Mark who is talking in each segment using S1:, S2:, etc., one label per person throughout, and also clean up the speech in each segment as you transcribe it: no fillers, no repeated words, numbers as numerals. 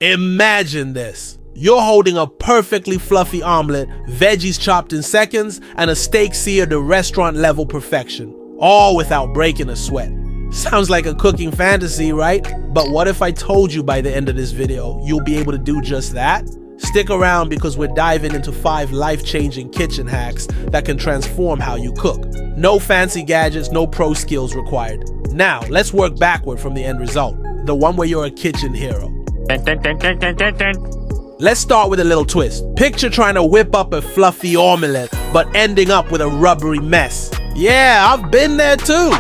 S1: Imagine this. You're holding a perfectly fluffy omelet, veggies chopped in seconds, and a steak seared to restaurant-level perfection, all without breaking a sweat. Sounds like a cooking fantasy, right? But what if I told you by the end of this video, you'll be able to do just that? Stick around because we're diving into 5 life-changing kitchen hacks that can transform how you cook. No fancy gadgets, no pro skills required. Now, let's work backward from the end result, the one where you're a kitchen hero. Let's start with a little twist. Picture trying to whip up a fluffy omelette, but ending up with a rubbery mess. Yeah, I've been there too.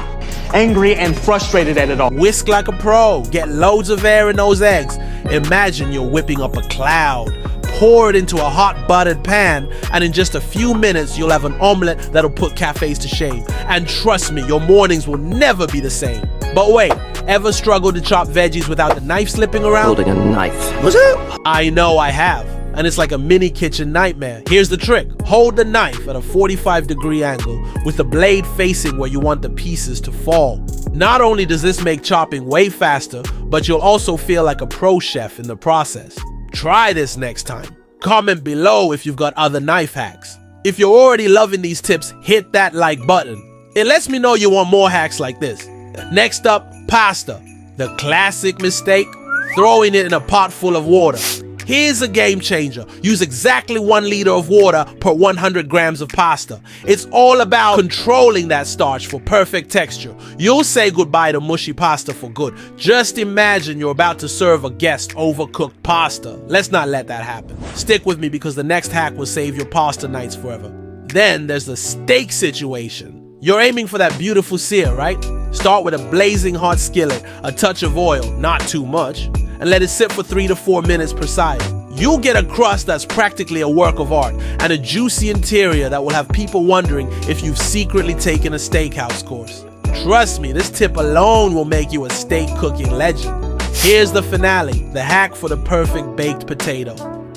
S2: Angry and frustrated at it all.
S1: Whisk like a pro, get loads of air in those eggs. Imagine you're whipping up a cloud. Pour it into a hot buttered pan, and in just a few minutes, you'll have an omelet that'll put cafes to shame. And trust me, your mornings will never be the same. But wait, ever struggled to chop veggies without the knife slipping around?
S3: Holding a knife.
S1: What's up? I know I have. And it's like a mini kitchen nightmare. Here's the trick. Hold the knife at a 45-degree angle with the blade facing where you want the pieces to fall. Not only does this make chopping way faster, but you'll also feel like a pro chef in the process. Try this next time. Comment below if you've got other knife hacks. If you're already loving these tips, hit that like button. It lets me know you want more hacks like this. Next up, pasta. The classic mistake, throwing it in a pot full of water. Here's a game changer. Use exactly 1 liter of water per 100 grams of pasta. It's all about controlling that starch for perfect texture. You'll say goodbye to mushy pasta for good. Just imagine you're about to serve a guest overcooked pasta. Let's not let that happen. Stick with me because the next hack will save your pasta nights forever. Then there's the steak situation. You're aiming for that beautiful sear, right? Start with a blazing hot skillet, a touch of oil, not too much, and let it sit for 3 to 4 minutes per side. You'll get a crust that's practically a work of art and a juicy interior that will have people wondering if you've secretly taken a steakhouse course. Trust me, this tip alone will make you a steak cooking legend. Here's the finale, the hack for the perfect baked potato.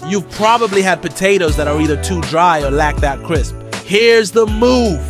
S1: You've probably had potatoes that are either too dry or lack that crisp. Here's the move.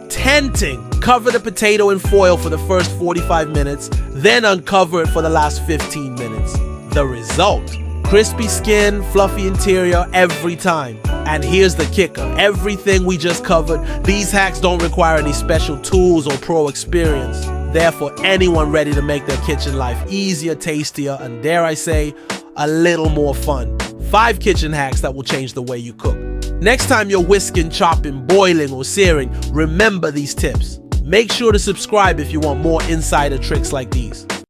S1: Tenting. Cover the potato in foil for the first 45 minutes, then uncover it for the last 15 minutes. The result, crispy skin, fluffy interior every time. And here's the kicker, everything we just covered, these hacks don't require any special tools or pro experience. They're for anyone ready to make their kitchen life easier, tastier, and dare I say, a little more fun. 5 kitchen hacks that will change the way you cook. Next time you're whisking, chopping, boiling, or searing, remember these tips. Make sure to subscribe if you want more insider tricks like these.